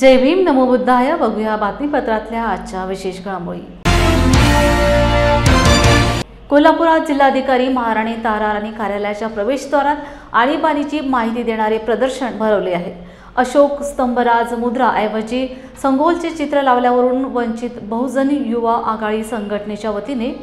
जय भीम नमो बुद्धाय। बघूया बातमीपत्रातल्या आजच्या विशेष घडामोडी। कोल्हापुरात जिल्हाधिकारी महाराणी तारा राणी कार्यालयाच्या प्रवेशद्वारात आणीबाणीची माहिती देणारे प्रदर्शन भरवले आहे। अशोक स्तंभराज मुद्रा ऐवजी संगोलचे चित्र लावल्यावरून वंचित बहुजन युवा आघाडी संघटनेच्या वतीने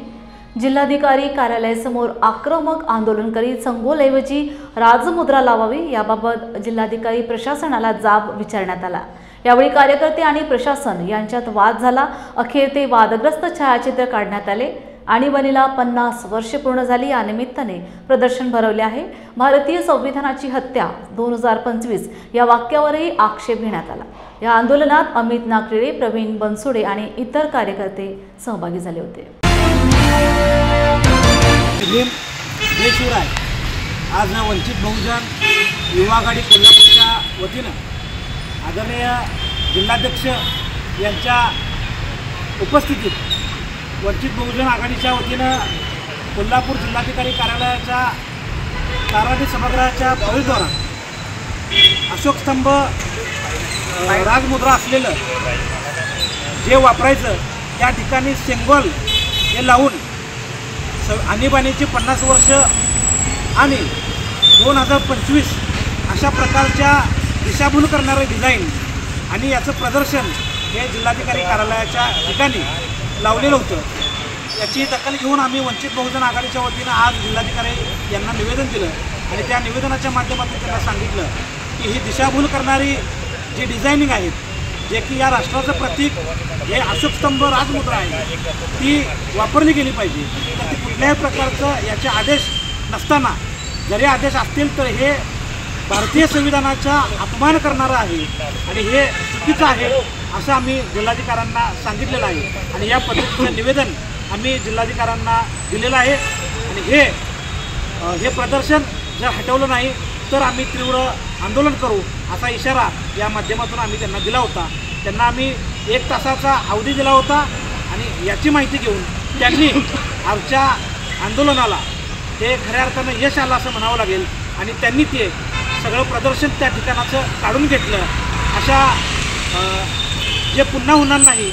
जिल्हाधिकारी कार्यालयासमोर आक्रमक आंदोलन करीत संगोलऐवजी राजमुद्रा लावावी याबाबत जिल्हाधिकारी प्रशासनाला जाब विचारण्यात आला। यावेळी कार्यकर्ते आणि प्रशासन यांच्यात वाद झाला। अखेर ते वादग्रस्त छायाचित्र काढण्यात आले। आणीबाणीला 50 वर्षे पूर्ण झाली या निमित्ताने प्रदर्शन भरवले आहे। भारतीय संविधानाची हत्या 2025 या वाक्यावरही आक्षेप घेण्यात आला। या आंदोलनात अमित नागरेळे, प्रवीण बनसोडे आणि इतर कार्यकर्ते सहभागी झाले होते। आज वंचित बहुजन युवा आघाडी कोल्हापूरच्या वतीनं आदरणीय जिल्हाध्यक्ष यांच्या उपस्थितीत वंचित बहुजन आघाडीच्या वतीनं कोल्हापूर जिल्हाधिकारी कार्यालयाच्या ताराराणी सभागृहाच्या प्रवेशद्वारात अशोक स्तंभ राजमुद्रा असलेलं जे वापरायचं त्या ठिकाणी सेंगोल हे लावून आणीबाणीची 50 वर्ष आणि 2025 अशा प्रकारच्या दिशाभूल करणारे डिझाईन आणि याचं प्रदर्शन हे जिल्हाधिकारी कार्यालयाच्या ठिकाणी लावलेलं होतं। याची दखल घेऊन आम्ही वंचित बहुजन आघाडीच्या वतीनं आज जिल्हाधिकारी यांना निवेदन दिलं आणि त्या निवेदनाच्या माध्यमातून त्यांना सांगितलं की ही दिशाभूल करणारी जी डिझायनिंग आहेत, जे की या राष्ट्राचं प्रतीक हे अशोकस्तंभ राजमुद्रा आहे, ती वापरली गेली पाहिजे। तर ती कुठल्याही प्रकारचं याचे आदेश नसताना, जरी आदेश असतील तर हे भारतीय संविधानाचा अपमान करणारा आहे आणि हे चुकीचं आहे असं आम्ही जिल्हाधिकाऱ्यांना सांगितलेलं आहे आणि या पद्धतीचं निवेदन आम्ही जिल्हाधिकाऱ्यांना दिलेलं आहे। आणि हे प्रदर्शन जर हटवलं नाही तर आम्ही तीव्र आंदोलन करू असा इशारा या माध्यमातून आम्ही त्यांना दिला होता। त्यांना आम्ही 1 तासाचा अवधी दिला होता आणि याची माहिती घेऊन त्यांनी आमच्या आंदोलनाला ते खऱ्या अर्थानं यश आलं असं म्हणावं लागेल आणि त्यांनी ते सगळं प्रदर्शन त्या ठिकाणाचं काढून घेतलं। अशा जे पुन्हा होणार नाही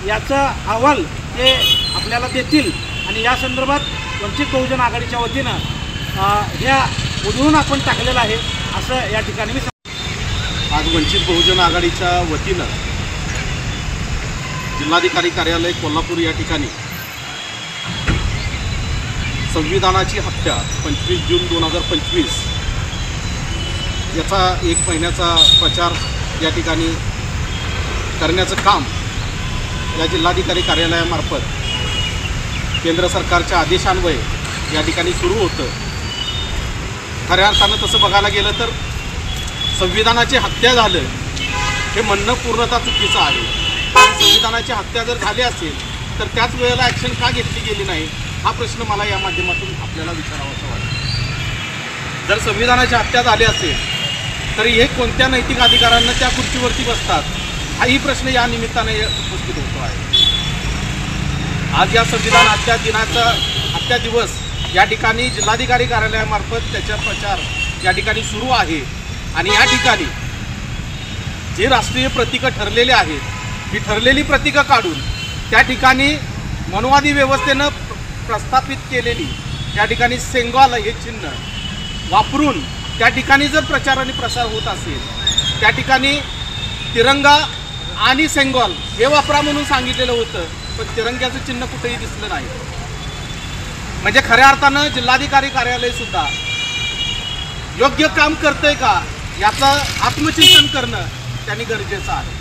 याचा अहवाल ते आपल्याला देतील आणि या संदर्भात वंचित बहुजन आघाडीच्या वतीनं ह्या उधळून आपण टाकलेलं आहे असं या ठिकाणी मी आज वंचित बहुजन आघाडीच्या वतीनं जिल्हाधिकारी कार्यालय कोल्हापूर या ठिकाणी संविधानाची हत्या 25 जून 2025 याचा 1 महिन्याचा प्रचार या ठिकाणी करण्याचं काम या जिल्हाधिकारी कार्यालयामार्फत केंद्र सरकारच्या आदेशान्वये या ठिकाणी सुरू होतं। खऱ्या अर्थानं तसं बघायला गेलं तर संविधानाची हत्या झालं हे म्हणणं पूर्णतः चुकीचं आहे। संविधानाची हत्या जर झाली असेल तर त्याच वेळेला ॲक्शन का घेतली गेली नाही हा प्रश्न मला या माध्यमातून आपल्याला विचारावासा वाटतो। जर संविधानाची हत्या झाली असेल तर हे कोणत्या नैतिक अधिकारांना त्या खुर्चीवरती बसतात हाही प्रश्न या निमित्ताने उपस्थित होतो आहे। आज या संविधान हत्या दिवस या ठिकाणी जिल्हाधिकारी कार्यालयामार्फत त्याचा प्रचार या ठिकाणी सुरू आहे आणि या ठिकाणी जे राष्ट्रीय प्रतीकं ठरलेले आहेत ही ठरलेली प्रतीकं काढून त्या ठिकाणी मनुवादी व्यवस्थेनं प्रस्थापित केलेली त्या ठिकाणी सेंगॉल हे चिन्ह वापरून त्या ठिकाणी जर प्रचार आणि प्रसार होत असेल, त्या ठिकाणी तिरंगा आणि सेंगॉल हे वापरा म्हणून सांगितलेलं होतं, पण तिरंग्याचं चिन्ह कुठेही दिसलं नाही। म्हणजे खऱ्या अर्थानं जिल्हाधिकारी कार्यालयसुद्धा योग्य काम करतंय का याचं आत्मचिंतन करणं त्यांनी गरजेचं आहे।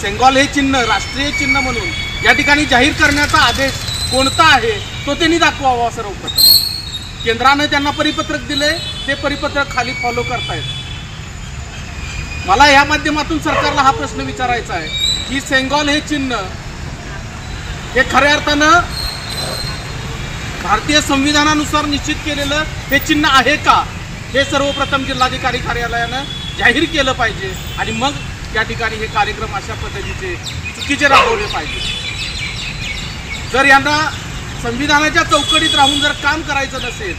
सेंगॉल हे चिन्ह राष्ट्रीय चिन्ह म्हणून या ठिकाणी जाहीर करण्याचा आदेश कोणता आहे तो त्यांनी दाखवावा। सर्वप्रथम केंद्राने त्यांना परिपत्रक दिले, ते परिपत्रक खाली फॉलो करतायत। मला या माध्यमातून सरकारला हा प्रश्न विचारायचा आहे की सेंगॉल हे चिन्ह हे खऱ्या अर्थानं भारतीय संविधानानुसार निश्चित केलेलं हे चिन्ह आहे का हे सर्वप्रथम जिल्हाधिकारी कार्यालयानं जाहीर केलं पाहिजे आणि मग या ठिकाणी हे कार्यक्रम अशा पद्धतीचे चुकीचे राबवले पाहिजे। जर यांना संविधानाच्या चौकटीत राहून जर काम करायचं नसेल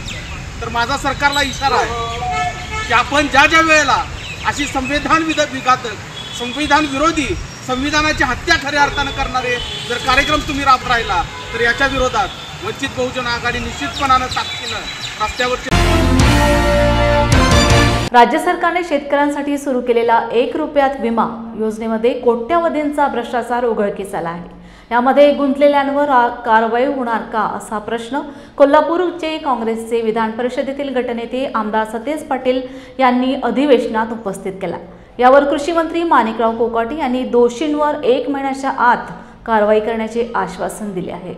तर माझा सरकारला इशारा आहे की आपण ज्या वेळेला अशी संविधान विघातक संविधान विरोधी, संविधानाची हत्या खऱ्या अर्थानं करणारे जर कार्यक्रम तुम्ही राबत राहिला तर याच्या विरोधात वंचित बहुजन आघाडी निश्चितपणानं ताकदीनं रस्त्यावरची. राज्य सरकारने शेतकऱ्यांसाठी सुरू केलेला 1 रुपयात विमा योजनेमध्ये कोट्यावधींचा भ्रष्टाचार उघडकीस आला आहे. यामध्ये गुंतलेल्यांवर कारवाई होणार का असा प्रश्न कोल्हापूरचे काँग्रेसचे विधान परिषदेतील गटनेते आमदार सतेज पाटील यांनी अधिवेशनात उपस्थित केला. यावर कृषी मंत्री माणिकराव कोकाटे यांनी दोषींवर 1 महिन्याच्या आत कारवाई करण्याचे आश्वासन दिले आहे.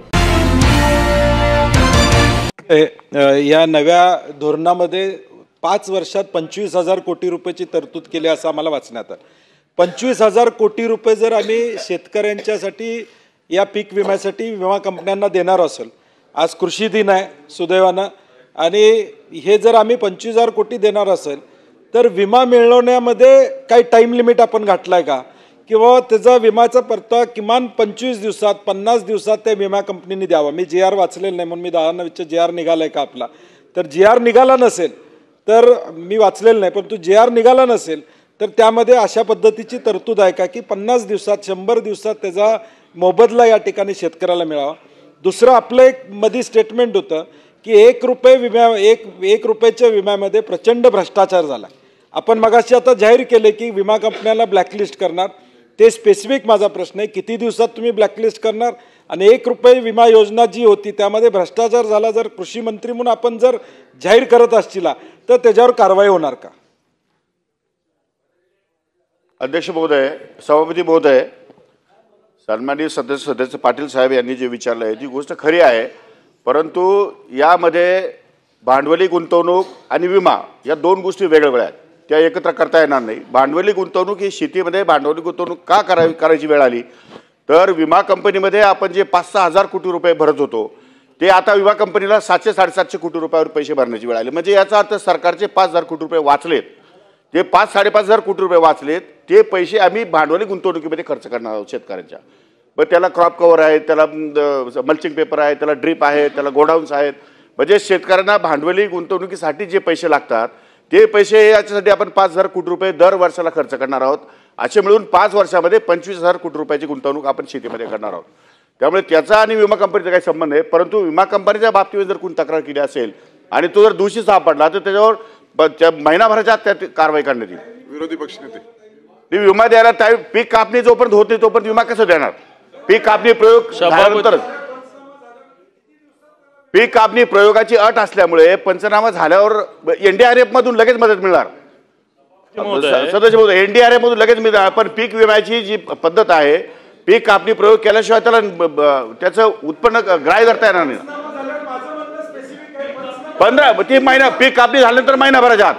या नव्या धोरणामध्ये 5 वर्षात 25,000 कोटी रुपयाची तरतूद केली असं आम्हाला वाचण्यात आलं. 25,000 कोटी रुपये जर आम्ही शेतकऱ्यांच्यासाठी या पीक विम्यासाठी विमा कंपन्यांना देणार असेल, आज कृषी दिन आहे सुदैवानं, आणि हे जर आम्ही 25,000 कोटी देणार असेल तर विमा मिळवण्यामध्ये काही टाईम लिमिट आपण घातला आहे का, किंवा त्याचा विम्याचा परतावा किमान 25 दिवसात 50 दिवसात त्या विमा कंपनीने द्यावा. मी GR वाचलेलं नाही म्हणून मी 10 GR निघाला आहे का आपला, तर GR निघाला नसेल तर मी वाचलेलं नाही, परंतु GR निघाला नसेल तर त्यामध्ये अशा पद्धतीची तरतूद आहे का की 50 दिवसात 100 दिवसात त्याचा मोबदला या ठिकाणी शेतकऱ्याला मिळावा. दुसरं आपलं एक मध्ये स्टेटमेंट होतं की 1 रुपये विम्या एक रुपयाच्या विम्यामध्ये प्रचंड भ्रष्टाचार झाला. आपण मगाशी आता जाहीर केले की विमा कंपन्याला ब्लॅकलिस्ट करणार. ते स्पेसिफिक माझा प्रश्न आहे, किती दिवसात तुम्ही ब्लॅकलिस्ट करणार, आणि 1 रुपये विमा योजना जी होती त्यामध्ये भ्रष्टाचार झाला, जर कृषी मंत्री म्हणून आपण जर जाहीर करत असছিला तर त्याच्यावर कारवाई होणार का? अध्यक्ष महोदय, सभापती महोदय, सन्माननीय सदस्य पाटील साहेब यांनी जे विचारलं आहे ती गोष्ट खरी आहे, परंतु यामध्ये भांडवली गुंतवणूक आणि विमा या 2 गोष्टी वेगवेगळ्या आहेत, त्या एकत्र करता येणार नाही. भांडवली गुंतवणूक ही शेतीमध्ये भांडवली गुंतवणूक का करायची वेळ आली तर विमा कंपनीमध्ये आपण जे 5-6 हजार कोटी रुपये भरत होतो ते आता विमा कंपनीला 700-750 कोटी रुपयावर पैसे भरण्याची वेळ आली. म्हणजे याचा अर्थ सरकारचे 5,000 कोटी रुपये वाचलेत, ते 5-5.5 कोटी रुपये वाचलेत, ते पैसे आम्ही भांडवली गुंतवणुकीमध्ये खर्च करणार आहोत शेतकऱ्यांच्या. मग त्याला क्रॉप कव्हर आहे, त्याला मल्चिंग पेपर आहे, त्याला ड्रीप आहे, त्याला गोडाऊन्स आहेत. म्हणजे शेतकऱ्यांना भांडवली गुंतवणुकीसाठी जे पैसे लागतात ते पैसे याच्यासाठी आपण 5,000 कोटी रुपये दर वर्षाला खर्च करणार आहोत. असे मिळून 5 वर्षामध्ये 25,000 कोटी रुपयाची गुंतवणूक आपण शेतीमध्ये करणार आहोत. त्यामुळे त्याचा आणि विमा कंपनीचा काही संबंध नाही, परंतु विमा कंपनीच्या बाबतीत जर कोणी तक्रार केली असेल आणि तो जर दोषी सापडला तर त्याच्यावर महिनाभराच्या त्यात कारवाई करण्यात येईल. विरोधी पक्षनेते ती विमा द्यायला पीक कापणी जोपर्यंत होत नाही तोपर्यंत विमा कसं देणार? पीक कापणी प्रयोग झाल्यानंतर पीक कापणी प्रयोगाची अट असल्यामुळे पंचनामा झाल्यावर NDRF मधून लगेच मदत मिळणार. सदस्य महोदय, NDRF मधून लगेच मिळणार, पण पीक विम्याची जी पद्धत आहे पीक कापणी प्रयोग केल्याशिवाय त्याला त्याचं उत्पन्न ग्राह्य करता येणार नाही. 15 महिना पीक कापणी झाल्यानंतर महिनाभराच्या आत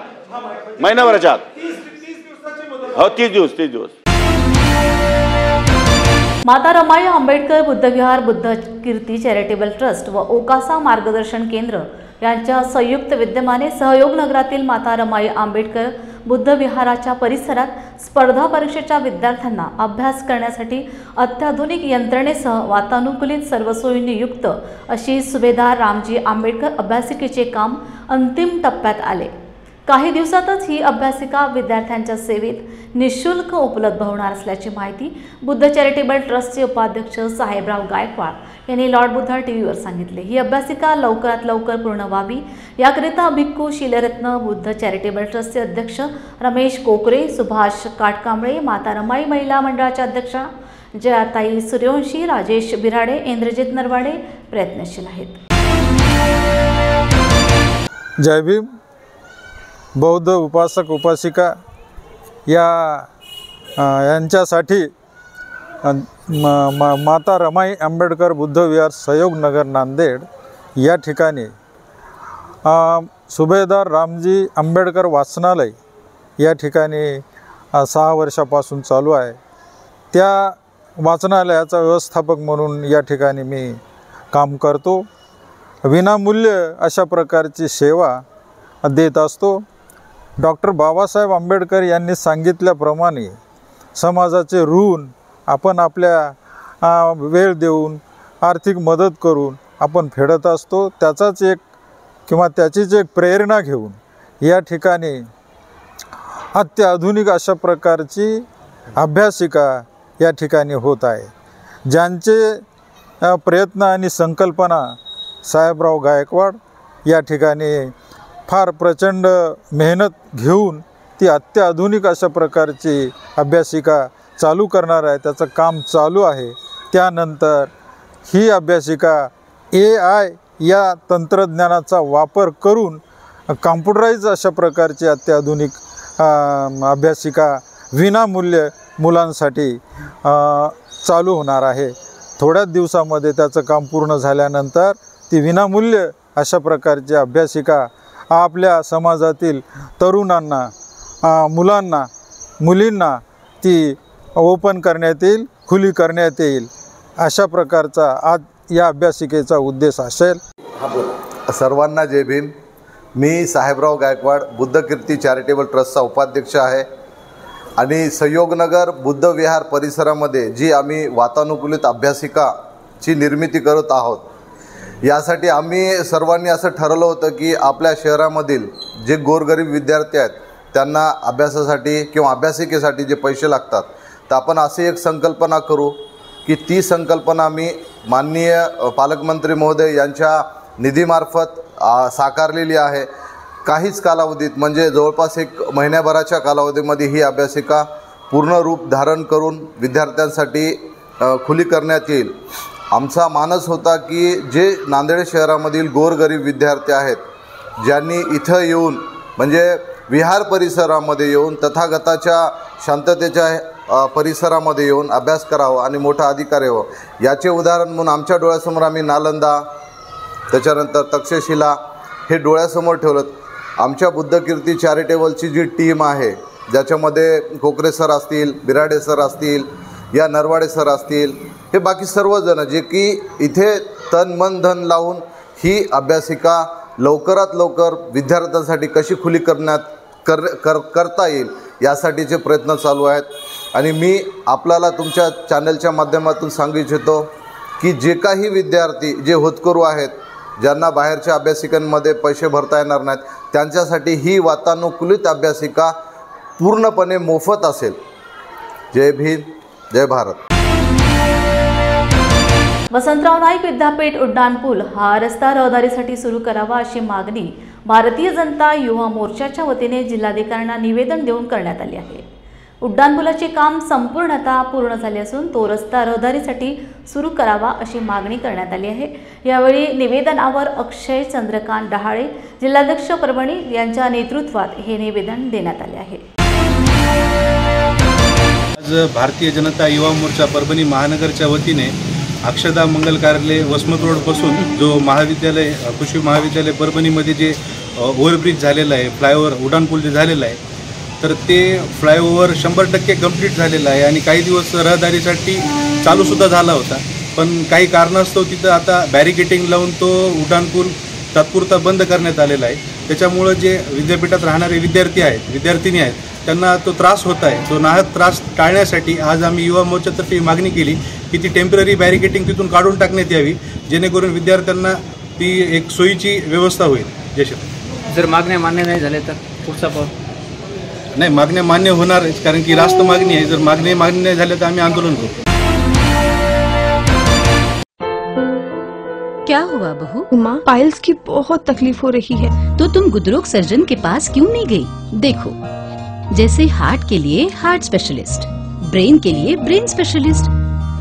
हो 30 दिवस. माता रमाई आंबेडकर बुद्धविहार बुद्ध कीर्ती चॅरिटेबल ट्रस्ट व ओकासा मार्गदर्शन केंद्र यांच्या संयुक्त विद्यमाने सहयोग नगरातील माता रमाई आंबेडकर बुद्ध विहाराच्या परिसरात स्पर्धा परीक्षेच्या विद्यार्थ्यांना अभ्यास करण्यासाठी अत्याधुनिक यंत्रणेसह वातानुकूलित सर्व सोयींनी युक्त अशी सुभेदार रामजी आंबेडकर अभ्यासिकेचे काम अंतिम टप्प्यात आले. काही दिवसातच ही अभ्यासिका विद्यार्थ्यांच्या सेवेत निःशुल्क उपलब्ध होणार असल्याची माहिती बुद्ध चॅरिटेबल ट्रस्टचे उपाध्यक्ष साहेबराव गायकवाड यांनी लॉर्ड बुद्धा टीव्हीवर सांगितले. ही अभ्यासिका लवकरात लवकर पूर्ण व्हावी याकरिता भिक्खू शीलरत्न बुद्ध चॅरिटेबल ट्रस्टचे अध्यक्ष रमेश कोकरे, सुभाष काटकांबळे, माता रमाई महिला मंडळाच्या अध्यक्षा जयाताई सूर्यवंशी, राजेश बिराडे, इंद्रजित नरवाडे प्रयत्नशील आहेत. जय भीम. बौद्ध उपासक उपासिका यांच्यासाठी माता रमाई आंबेडकर बुद्ध विहार सहयोग नगर नांदेड या ठिकाणी सुभेदार रामजी आंबेडकर वाचनालय या ठिकाणी 6 वर्षापासून चालू आहे. त्या वाचनालयाचा व्यवस्थापक म्हणून या ठिकाणी मी काम करतो. विनामूल्य अशा प्रकारची सेवा देत असतो. डॉक्टर बाबासाहेब आंबेडकर यांनी सांगितल्याप्रमाणे समाजाचे ऋण आपण आपल्या वेळ देऊन आर्थिक मदत करून आपण फेडत असतो. त्याचाच एक किंवा त्याचीच एक प्रेरणा घेऊन या ठिकाणी अत्याधुनिक अशा प्रकारची अभ्यासिका या ठिकाणी होत आहे, ज्यांचे प्रयत्न आणि संकल्पना साहेबराव गायकवाड या ठिकाणी फार प्रचंड मेहनत घेऊन ती अत्याधुनिक अशा प्रकारची अभ्यासिका चालू करणार आहे, त्याचं काम चालू आहे। त्यानंतर ही अभ्यासिका AI या तंत्रज्ञानाचा वापर करून कॉम्प्युटराईज अशा प्रकारची अत्याधुनिक अभ्यासिका विनामूल्य मुलांसाठी चालू होणार आहे। थोड्याच दिवसामध्ये त्याचं काम पूर्ण झाल्यानंतर ती विनामूल्य अशा प्रकारची अभ्यासिका आपल्या समाजातील तरुणांना, मुलांना, मुलींना ती ओपन करण्यात येईल, खुली करण्यात येईल। अशा प्रकारचा आज या अभ्यासिकेचा उद्देश असेल। सर्वांना जय भीम। मी साहेबराव गायकवाड बुद्धकीर्ती चॅरिटेबल ट्रस्टचा उपाध्यक्ष आहे आणि संयोगनगर बुद्ध विहार परिसरामध्ये जी आम्ही वातानुकूलित अभ्यासिकाची निर्मिती करत आहोत, यासाठी आम्ही सर्वांनी असं ठरवलं होतं की आपल्या शहरामधील जे गोरगरीब विद्यार्थी आहेत त्यांना अभ्यासासाठी किंवा अभ्यासिकेसाठी जे पैसे लागतात, तर आपण अशी एक संकल्पना करू की ती संकल्पना आम्ही माननीय पालकमंत्री महोदय यांच्या निधीमार्फत साकारलेली आहे। काहीच कालावधीत म्हणजे जवळपास 1 महिन्याभराच्या कालावधीमध्ये ही अभ्यासिका पूर्ण रूप धारण करून विद्यार्थ्यांसाठी खुली करण्यात येईल। आमचा मानस होता की जे नांदेड शहरामधील गोरगरीब विद्यार्थी आहेत, ज्यांनी इथं येऊन म्हणजे विहार परिसरामध्ये येऊन तथागताच्या शांततेच्या परिसरामध्ये येऊन अभ्यास करावा आणि मोठा अधिकारी व्हावं, याचे उदाहरण म्हणून आमच्या डोळ्यासमोर आम्ही नालंदा, त्याच्यानंतर तक्षशिला हे डोळ्यासमोर ठेवलं। आमच्या बुद्धकीर्ती चॅरिटेबलची जी टीम आहे, ज्याच्यामध्ये कोकरे सर असतील, बिराडे सर असतील, या नरवाडे सर असतील, हे बाकी सर्वजण जे की इथे तन मन धन लावून ही अभ्यासिका लवकरात लवकर विद्यार्थ्यांसाठी कशी खुली करता येईल यासाठीचे प्रयत्न चालू आहेत। आणि मी आपल्याला तुमच्या चॅनलच्या माध्यमातून सांगू इच्छितो की जे काही विद्यार्थी जे होतकरू आहेत, ज्यांना बाहेरच्या अभ्यासिकांमध्ये पैसे भरता येणार नाहीत, त्यांच्यासाठी ही वातानुकूलित अभ्यासिका पूर्णपणे मोफत असेल। जय भीम, जय भारत। वसंतराव नाईक विद्यापीठ उड्डाणपूल हा रस्ता रहदारीसाठी सुरू करावा अशी मागणी भारतीय जनता युवा मोर्चाच्या वतीने जिल्हाधिकाऱ्यांना निवेदन देऊन करण्यात आली आहे। उड्डाणपुलाचे काम संपूर्णतः पूर्ण झाले असून तो रस्ता रहदारीसाठी सुरू करावा अशी मागणी करण्यात आली आहे। यावेळी निवेदनावर अक्षय चंद्रकांत डहाळे, जिल्हाध्यक्ष परभणी यांच्या नेतृत्वात हे निवेदन देण्यात आले आहे। आज भारतीय जनता युवा मोर्चा परभणी महानगरच्या वतीने अक्षदा मंगल कार्यालय वसमत रोडपासून जो महाविद्यालय कृषी महाविद्यालय परभणीमध्ये जे ओव्हरब्रिज झालेला आहे, फ्लायओव्हर उड्डाणपूल जे झालेलं आहे, तर ते फ्लायओव्हर 100% कंप्लीट झालेलं आहे आणि काही दिवस रहदारीसाठी चालूसुद्धा झाला होता, पण काही कारणास्तव तिथं आता बॅरिकेटिंग लावून तो उड्डाणपूल तात्पुरता बंद करण्यात आलेला आहे। त्याच्यामुळं जे विद्यापीठात राहणारे विद्यार्थी आहेत, विद्यार्थिनी आहेत, त्यांना तो त्रास होत आहे। तो नाहक त्रास टाळण्यासाठी आज आम्ही युवा मोर्चातर्फे मागणी केली की ती टेम्पररी बॅरिकेटिंग तिथून काढून टाकण्यात यावी, जेणेकरून विद्यार्थ्यांना ती एक सोयीची व्यवस्था होईल। जर मागण्या मान्य नाही झाल्या तर पुढचा पाऊल? नाही, मागण्या मान्य होणार, कारण की रास्त मागणी आहे। जर मागण्या मान्य नाही झाल्या तर आम्ही आंदोलन करू। क्या हुआ बहू? माँ, पाइल्स की बहुत तकलीफ हो रही है। तो तुम गुदरोग सर्जन के पास क्यों नहीं गई? देखो, जैसे हार्ट के लिए हार्ट स्पेशलिस्ट, ब्रेन के लिए ब्रेन स्पेशलिस्ट,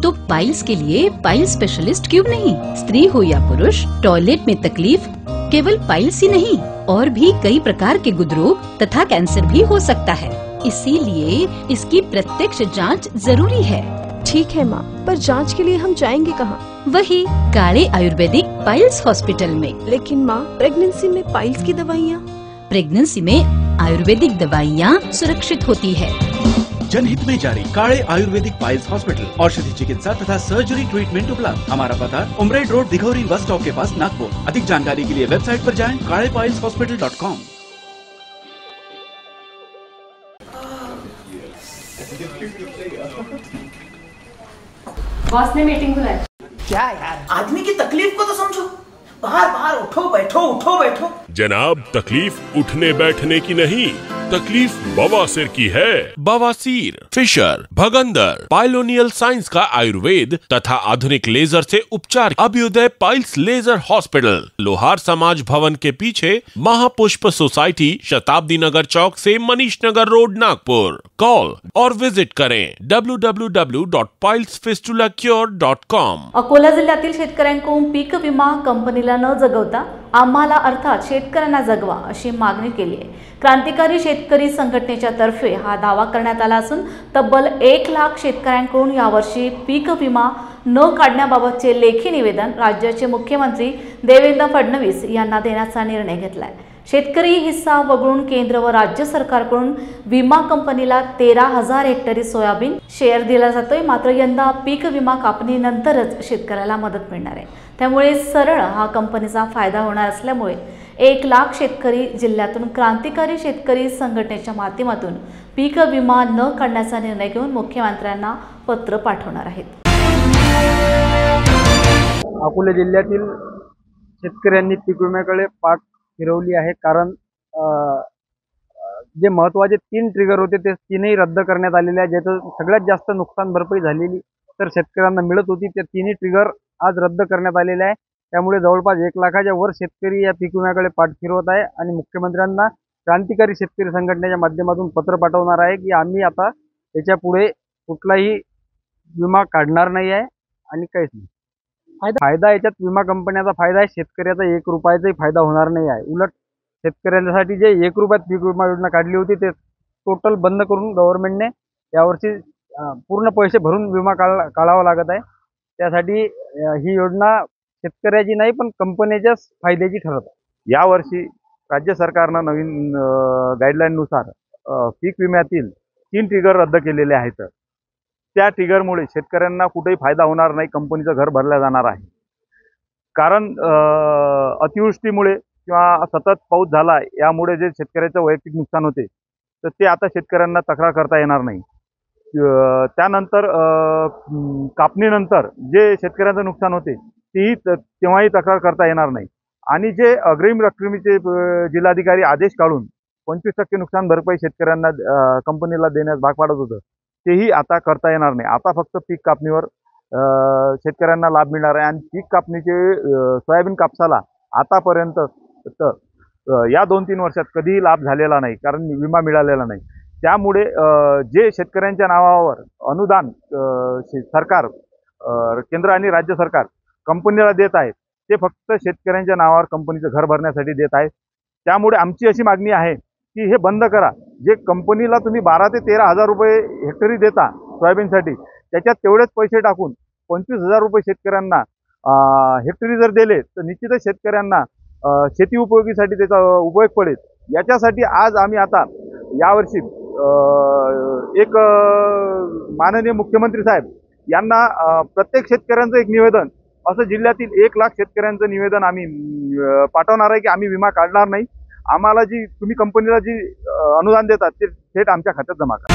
तो पाइल्स के लिए पाइल्स स्पेशलिस्ट क्यों नहीं? स्त्री हो या पुरुष, टॉयलेट में तकलीफ केवल पाइल्स ही नहीं और भी कई प्रकार के गुदरोग तथा कैंसर भी हो सकता है, इसीलिए इसकी प्रत्यक्ष जांच जरूरी है। ठीक है माँ, पर जांच के लिए हम जाएंगे कहाँ? वही काले आयुर्वेदिक पाइल्स हॉस्पिटल में। लेकिन माँ, प्रेगनेंसी में पाइल्स की दवाइयाँ? प्रेगनेंसी में आयुर्वेदिक दवाइयाँ सुरक्षित होती है। जनहित में जारी काले आयुर्वेदिक पाइल्स हॉस्पिटल, औषधि चिकित्सा तथा सर्जरी ट्रीटमेंट उपलब्ध। हमारा पता उमरेड रोड, दिघौरी बस स्टॉप के पास, नागपुर। अधिक जानकारी के लिए वेबसाइट पर जाएं kalepailshospital.com। बॉस ने मीटिंग बुलाई। क्या यार, आदमी की तकलीफ को तो समझो। बाहर बाहर उठो बैठो, उठो बैठो। जनाब, तकलीफ उठने बैठने की नहीं, तकलीफ बवासीर की है? बवासीर, फिशर, भगंदर, पाइलोनियल साइंस का आयुर्वेद तथा आधुनिक लेजर से उपचार। अभ्युदय पाइल्स लेजर हॉस्पिटल, लोहार समाज भवन के पीछे, महापुष्प सोसाइटी, शताब्दी नगर चौक से मनीष नगर रोड, नागपुर। कॉल और विजिट करें www.pilesfistulacure.com। अकोला जिल्ह्यातील शेतकऱ्यांकडून पीक विमा कंपनीला न जगवता आम्हाला अर्थात शेतकऱ्यांना जगवा अशी मागणी केली आहे। क्रांतिकारी शेतकरी संघटनेच्या तर्फे हा दावा करण्यात आला असून तब्बल 1 लाख शेतकऱ्यांकडून यावर्षी पीक विमा न काढण्याबाबतचे लेखी निवेदन राज्याचे मुख्यमंत्री देवेंद्र फडणवीस यांना देण्याचा निर्णय घेतलाय। शेतकरी हिस्सा वगळून केंद्र व राज्य सरकारकडून विमा कंपनीला 13,000 हेक्टरी सोयाबीन शेअर दिला जातोय। मात्र यंदा पीक विमा कापणीनंतरच शेतकऱ्याला मदत मिळणार आहे, त्यामुळे सरळ हा कंपनीचा फायदा होणार असल्यामुळे 1 लाख शेतकरी जिल्ह्यातून क्रांतिकारी शेतकरी संघटनेच्या माध्यमातून पीक विमा न काढण्याचा निर्णय घेऊन मुख्यमंत्र्यांना पत्र पाठवणार आहेत। अकोला जिल्ह्यातील शेतकऱ्यांनी पीक विम्याकडे पाठ फिरवली आहे, कारण जे महत्त्वाचे 3 ट्रिगर होते ते 3ही रद्द करण्यात आलेले आहे। ज्याचं सगळ्यात जास्त नुकसान भरपाई झालेली तर शेतकऱ्यांना मिळत होती, त्या 3ही ट्रिगर आज रद्द करण्यात आलेले आहे। त्यामुळे जवळपास 1 लाखाच्या वर शेतकरी या पीक विम्याकडे पाठ फिरवत आहे आणि मुख्यमंत्र्यांना क्रांतिकारी शेतकरी संघटनेच्या माध्यमातून पत्र पाठवणार आहे की आम्ही आता याच्या पुढे कुठलाही विमा काढणार नाही आहे आणि काहीच नाही। फायदा याच्यात विमा कंपन्याचा फायदा आहे, शेतकऱ्याचा 1 रुपयाचाही फायदा होणार नाही आहे। उलट शेतकऱ्यांसाठी जे 1 रुपयात पीक विमा योजना काढली होती ते टोटल बंद करून गव्हर्नमेंटने यावर्षी पूर्ण पैसे भरून विमा काढावा लागत आहे। त्यासाठी ही योजना शेतकऱ्याची नाही पण कंपन्याच्याच फायद्याची ठरत आहे। यावर्षी राज्य सरकारनं नवीन गाईडलाईननुसार पीक विम्यातील 3 ट्रिगर रद्द केलेले आहेत। त्या ट्रिगरमुळे शेतकऱ्यांना कुठेही फायदा होणार नाही, कंपनीचं घर भरलं जाणार आहे। कारण अतिवृष्टीमुळे किंवा सतत पाऊस झाला यामुळे जे शेतकऱ्याचं वैयक्तिक नुकसान होते तर ते आता शेतकऱ्यांना तक्रार करता येणार नाही। त्यानंतर कापणीनंतर जे शेतकऱ्यांचं नुकसान होते तेव्हाही तक्रार करता येणार नाही। आणि जे अग्रिम रकमेचे जिल्हाधिकारी आदेश काढून 25% नुकसान भरपाई शेतकऱ्यांना कंपनीला देण्यास भाग पाडत होतं तेही आता करता येणार नाही। आता फक्त पीक कापणीवर शेतकऱ्यांना लाभ मिळणार आहे। आणि पीक कापणीचे सोयाबीन कापसाला आतापर्यंत या 2-3 वर्षात कधीही लाभ झालेला नाही, कारण विमा मिळालेला नाही। त्यामुळे जे शेतकऱ्यांच्या नावावर अनुदान सरकार केंद्र आणि राज्य सरकार कंपनीला देत आहे ते फक्त शेतकऱ्यांच्या नावावर कंपनीचं घर भरण्यासाठी देत आहे। त्यामुळे आमची अशी मागणी आहे की हे बंद करा। जे कंपनीला तुम्ही 12 ते 13,000 रुपये हेक्टरी देता सोयाबीनसाठी, त्याच्यात तेवढेच पैसे टाकून 25,000 रुपये शेतकऱ्यांना हेक्टरी जर दिले तर निश्चितच शेतकऱ्यांना शेती उपयोगीसाठी त्याचा उपयोग पडेल। याच्यासाठी आज आम्ही आता यावर्षी एक माननीय मुख्यमंत्री साहेब यांना प्रत्येक शेतकऱ्यांचं एक निवेदन असं जिल्ह्यातील 1 लाख शेतकऱ्यांचं निवेदन आम्ही पाठवणार आहे की आम्ही विमा काढणार नाही। आम्हाला जी तुम्ही कंपनीला जी अनुदान देतात ते थेट आमच्या खात्यात जमा करा।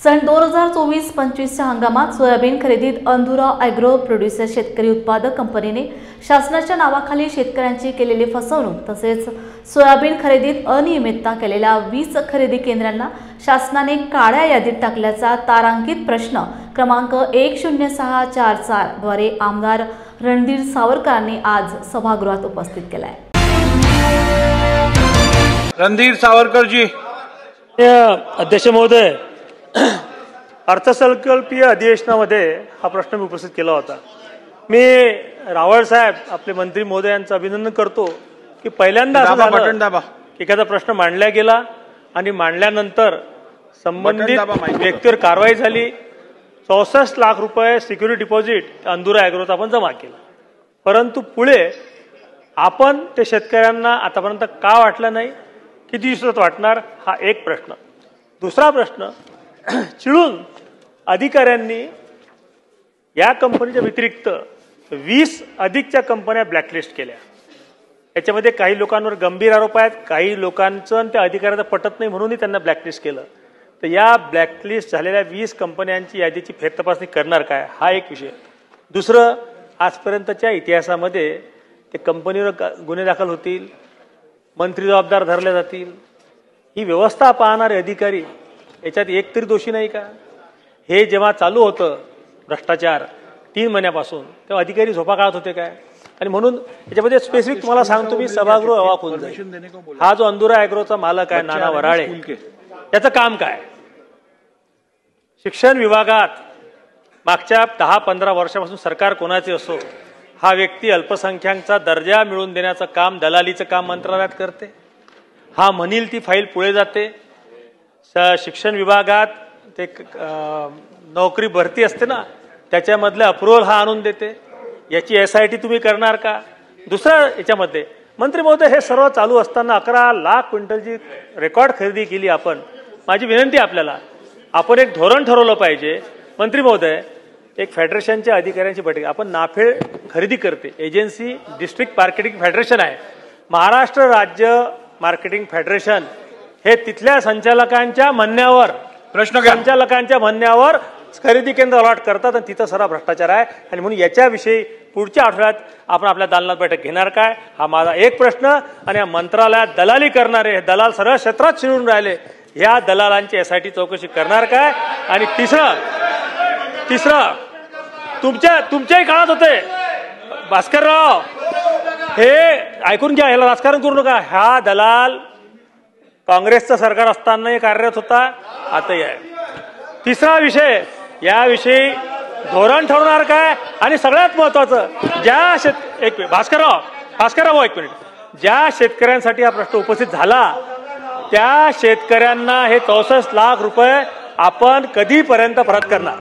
सन 2024-25च्या हंगामात सोयाबीन खरेदीत अंधुरा ॲग्रो प्रोड्युसर शेतकरी उत्पादक कंपनीने शासनाच्या नावाखाली शेतकऱ्यांची केलेली फसवणूक तसेच सोयाबीन खरेदीत अनियमितता केलेल्या 20 खरेदी केंद्रांना शासनाने काळ्या यादीत टाकल्याचा तारांकित प्रश्न क्रमांक 10644 द्वारे आमदार रणधीर सावरकरांनी आज सभागृहात उपस्थित केला आहे। रणधीर सावरकर जी। अध्यक्ष महोदय, अर्थसंकल्पीय अधिवेशनामध्ये हा प्रश्न मी उपस्थित केला होता। मी रावळ साहेब आपले मंत्री महोदय यांचं अभिनंदन करतो की पहिल्यांदा असं झालं एखादा प्रश्न मांडला गेला आणि मांडल्यानंतर संबंधित व्यक्तीवर कारवाई झाली। 64 लाख रुपये सिक्युरिटी डिपॉझिट अंधुरा ॲग्रोत आपण जमा केलं, परंतु पुढे आपण ते शेतकऱ्यांना आतापर्यंत का वाटलं नाही, किती दिवसात वाटणार, हा एक प्रश्न। दुसरा प्रश्न, चिडून अधिकाऱ्यांनी या कंपनीच्या व्यतिरिक्त 20 अधिकच्या कंपन्या ब्लॅकलिस्ट केल्या। याच्यामध्ये काही लोकांवर गंभीर आरोप आहेत, काही लोकांचं आणि त्या अधिकाऱ्याचं पटत नाही म्हणूनही त्यांना ब्लॅकलिस्ट केलं। तर या ब्लॅकलिस्ट झालेल्या 20 कंपन्यांची यादीची फेरतपासणी करणार काय, हा एक विषय। दुसरं, आजपर्यंतच्या इतिहासामध्ये ते कंपनीवर गुन्हे दाखल होतील, मंत्री जबाबदार धरले जातील, ही व्यवस्था पाहणारे अधिकारी याच्यात एक तरी दोषी नाही का? हे जेव्हा चालू होतं भ्रष्टाचार 3 महिन्यापासून, तेव्हा अधिकारी झोपा काढत होते काय? आणि म्हणून याच्यामध्ये स्पेसिफिक तुम्हाला सांगतो मी, सभागृह अवाक होऊन जाईल. हा जो अंदुरा ॲग्रोचा मालक आहे नाना वराळे, याचं काम काय? शिक्षण विभागात मागच्या 10-15 वर्षापासून सरकार कोणाचे असो, हा व्यक्ती अल्पसंख्याकांचा दर्जा मिळवून देण्याचं काम, दलालीचं काम मंत्रालयात करते. हा म्हणील ती फाईल पुढे जाते. शिक्षण विभागात ते नोकरी भरती असते ना, त्याच्यामधलं अप्रुव्हल हा आणून देते. याची SIT तुम्ही करणार का? दुसरं याच्यामध्ये मंत्री महोदय, हे सर्व चालू असताना 11 लाख क्विंटलची रेकॉर्ड खरेदी केली आपण. माझी विनंती आपल्याला, आपण एक धोरण ठरवलं पाहिजे. मंत्री महोदय, एक फेडरेशनच्या अधिकाऱ्यांची बैठक, आपण नाफेड खरेदी करते, एजन्सी डिस्ट्रिक्ट मार्केटिंग फेडरेशन आहे. महाराष्ट्र राज्य मार्केटिंग फेडरेशन हे तिथल्या संचालकांच्या म्हणण्यावर खरेदी केंद्र अलॉट करतात आणि तिथं सर्व भ्रष्टाचार आहे. आणि म्हणून याच्याविषयी पुढच्या आठवड्यात आपण आपल्या दालनात बैठक घेणार काय, हा माझा एक प्रश्न. आणि या मंत्रालयात दलाली करणारे दलाल सर्व क्षेत्रात शिरून राहिले, या दलालांची SIT चौकशी करणार काय? आणि तिसरं तुमच्याही काळात होते भास्करराव, हे ऐकून घ्या, ह्याला राजकारण करू नका. हा दलाल काँग्रेसचं सरकार असतानाही कार्यरत होता, आताही आहे. तिसरा विषय, याविषयी धोरण ठरवणार काय? आणि सगळ्यात महत्वाचं, भास्करराव एक मिनिट, ज्या शेतकऱ्यांसाठी हा प्रश्न उपस्थित झाला, त्या शेतकऱ्यांना हे 64 लाख रुपये आपण कधीपर्यंत परत करणार?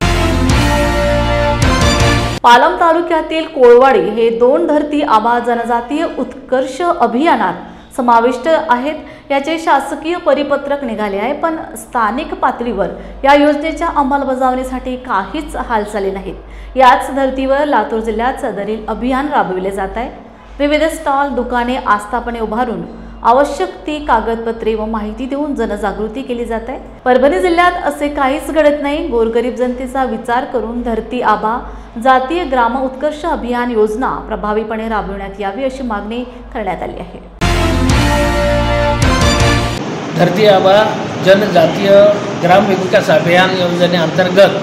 पालम तालुक्यातील कोळवाडी हे 2 धरती आबा जनजातीय उत्कर्ष अभियानात समाविष्ट आहेत. याचे शासकीय परिपत्रक निघाले आहे, पण स्थानिक पातळीवर या योजनेच्या अंमलबजावणीसाठी काहीच हालचाली नाहीत. याच धर्तीवर लातूर जिल्ह्यात सदरील अभियान राबविले जात आहे. विविध स्टॉल, दुकाने आस्थापने उभारून आवश्यक ती कागदपत्रे व माहिती देऊन जनजागृती केली जात आहे. परभणी जिल्ह्यात असे काहीच घडत नाही. गोरगरीब जनतेचा विचार करून धरती आबा जातीय ग्राम उत्कर्ष अभियान योजना प्रभावीपणे राबविण्यात यावी अशी मागणी करण्यात आली आहे. धरती आबा जनजातीय ग्राम विकास अभियान योजनेअंतर्गत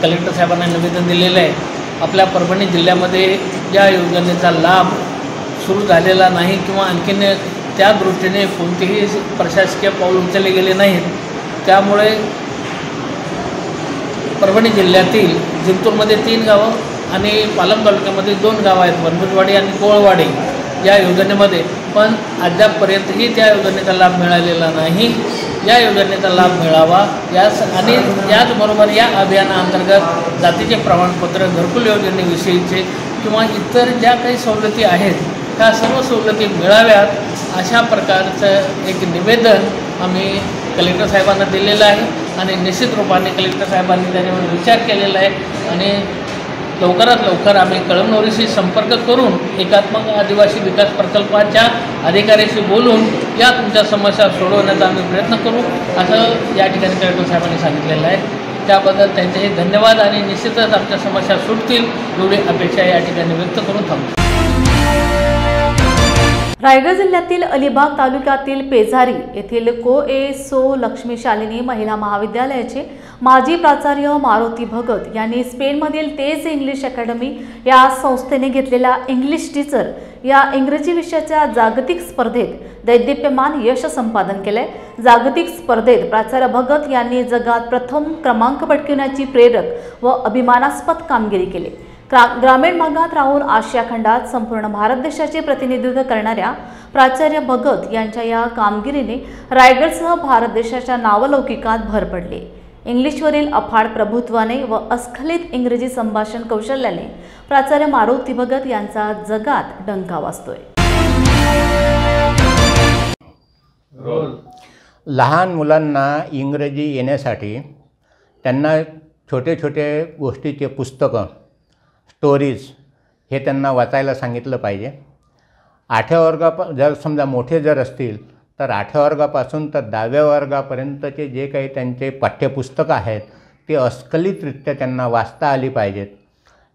कलेक्टर साहेबांना निवेदन दिलेलं आहे. आपल्या परभणी जिल्ह्यामध्ये या योजनेचा लाभ सुरू झालेला नाही किंवा आणखीन त्या दृष्टीने कोणतेही प्रशासकीय पाऊल उचलले गेले नाहीत. त्यामुळे परभणी जिल्ह्यातील जिंतूरमध्ये 3 गावं आणि पालम तालुक्यामध्ये 2 गावं आहेत, वनभुजवाडी आणि कोळवाडी या योजनेमध्ये, पण अद्यापपर्यंतही त्या योजनेचा लाभ मिळालेला नाही. या योजनेचा लाभ मिळावा आणि याचबरोबर या अभियानाअंतर्गत जातीचे प्रमाणपत्र, घरकुल योजनेविषयीचे किंवा इतर ज्या काही सवलती आहेत त्या सर्व सवलती मिळाव्यात अशा प्रकारचं एक निवेदन आम्ही कलेक्टर साहेबांना दिलेलं आहे. आणि निश्चित रूपाने कलेक्टर साहेबांनी त्याच्यावर विचार केलेला आहे आणि लवकरात लवकर आम्ही कळमनुरीशी संपर्क करून एकात्मक आदिवासी विकास प्रकल्पाच्या अधिकाऱ्याशी बोलून या तुमच्या समस्या सोडवण्याचा आम्ही प्रयत्न करू, असं या ठिकाणी कलेक्टर साहेबांनी सांगितलेलं आहे. त्याबद्दल त्यांचेही धन्यवाद आणि निश्चितच आमच्या समस्या सुटतील एवढी अपेक्षा या ठिकाणी व्यक्त करून थांबतो. रायगड जिल्ह्यातील अलिबाग तालुक्यातील पेझारी येथील को लक्ष्मी शालिनी महिला महाविद्यालयाचे माजी प्राचार्य मारुती भगत यांनी स्पेनमधील तेज इंग्लिश अकॅडमी या संस्थेने घेतलेल्या इंग्लिश टीचर या इंग्रजी विषयाच्या जागतिक स्पर्धेत दैदिप्यमान यश संपादन केले. जागतिक स्पर्धेत प्राचार्य भगत यांनी जगात प्रथम क्रमांक पटकावण्याची प्रेरक व अभिमानास्पद कामगिरी केली. ग्रामीण भागात राहून आशिया खंडात संपूर्ण भारत देशाचे प्रतिनिधित्व करणाऱ्या प्राचार्य भगत यांच्या या कामगिरीने रायगडसह भारत देशाच्या नावलौकिकात भर पडली. इंग्लिशवरील अफाट प्रभुत्वाने व अस्खलित इंग्रजी संभाषण कौशल्याने प्राचार्य मारुती भगत यांचा जगात डंका वाजतोय. लहान मुलांना इंग्रजी येण्यासाठी त्यांना छोटे छोटे गोष्टीचे पुस्तकं, स्टोरीज हे त्यांना वाचायला सांगितलं पाहिजे. 8व्या वर्गात समजा मोठे जर असतील तर 8व्या वर्गापासून तर 10व्या वर्गापर्यंतचे जे काही त्यांचे पाठ्यपुस्तकं आहेत ते अस्खलितरित्या त्यांना वाचता आली पाहिजेत.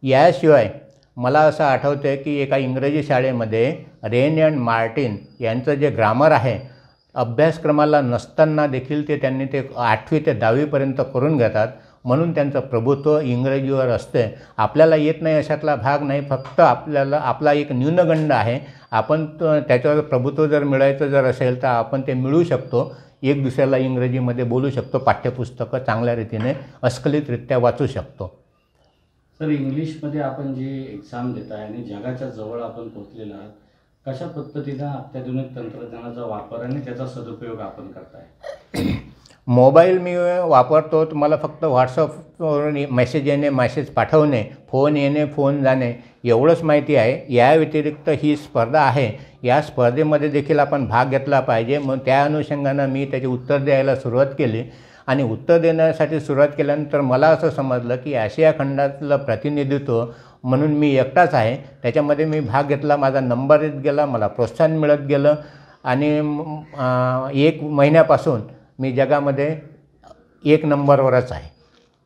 याशिवाय मला असं आठवतं आहे की एका इंग्रजी शाळेमध्ये रेन अँड मार्टिन यांचं जे ग्रामर आहे, अभ्यासक्रमाला नसताना देखील त्यांनी ते 8वी ते 10वीपर्यंत करून घेतात, म्हणून त्यांचं प्रभुत्व इंग्रजीवर असते. आपल्याला येत नाही अशातला भाग नाही, फक्त आपला एक न्यूनगंड आहे. आपण त्याच्यावर प्रभुत्व जर मिळायचं जर असेल तर आपण ते मिळवू शकतो. एक दुसऱ्याला इंग्रजीमध्ये बोलू शकतो, पाठ्यपुस्तकं चांगल्या रीतीने अस्खलितरित्या वाचू शकतो. सर, इंग्लिशमध्ये आपण जे एक्झाम देत आहे आणि जगाच्या जवळ आपण पोचलेला आहात, कशा पद्धतीनं अत्याधुनिक तंत्रज्ञानाचा वापर आणि त्याचा सदुपयोग आपण करताय? मोबाईल मी वापरतो. मला फक्त व्हॉट्सअपवरून मेसेज पाठवणे, फोन येणे, फोन जाणे एवढंच माहिती आहे. या व्यतिरिक्त ही स्पर्धा आहे, या स्पर्धेमध्ये देखील आपण भाग घेतला पाहिजे. मग त्या अनुषंगानं मी त्याची उत्तर द्यायला सुरुवात केली आणि उत्तर देण्यासाठी सुरुवात केल्यानंतर मला असं समजलं की आशिया खंडातलं प्रतिनिधित्व म्हणून मी एकटाच आहे. त्याच्यामध्ये मी भाग घेतला, माझा नंबर येत गेला, मला प्रोत्साहन मिळत गेलं आणि 1 महिन्यापासून मी जगामध्ये 1 नंबरवरच आहे.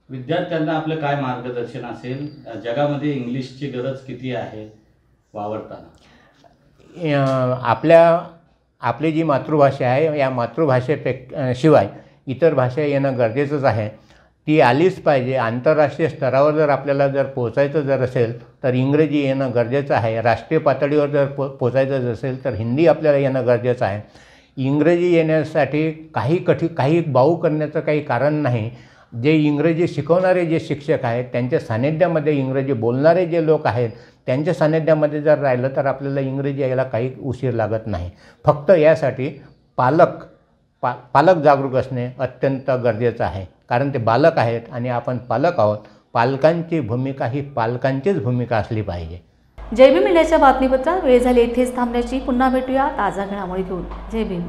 विद्यार्थ्यांना आपलं काय मार्गदर्शन असेल? जगामध्ये इंग्लिशची गरज किती आहे वावरताना? आपली जी मातृभाषा आहे, या मातृभाषेशिवाय इतर भाषा येणं गरजेचंच आहे. ती आलीच पाहिजे. आंतरराष्ट्रीय स्तरावर जर आपल्याला जर पोचायचं जर असेल तर इंग्रजी येणं गरजेचं आहे. राष्ट्रीय पातळीवर जर पोचायचं असेल तर हिंदी आपल्याला येणं गरजेचं आहे. इंग्रजी येण्यासाठी काही बाऊ करण्याचं काही कारण नाही. जे इंग्रजी शिकवणारे जे शिक्षक आहेत त्यांच्या सानिध्यामध्ये इंग्रजी बोलणारे जे लोक आहेत त्यांच्या सानिध्यामध्ये जर राहिलं तर आपल्याला इंग्रजी यायला काही उशीर लागत नाही. फक्त यासाठी पालक जागरूक असणे अत्यंत गरजेचं आहे, कारण ते बालक आहेत आणि आपण पालक आहोत. पालकांची भूमिका ही पालकांचीच भूमिका असली पाहिजे. जय भीम इंडियाच्या बातमीपत्रात वेळ झाली इथेच थांबण्याची. पुन्हा भेटूया ताजा घडामोडी घेऊन. जय भीम.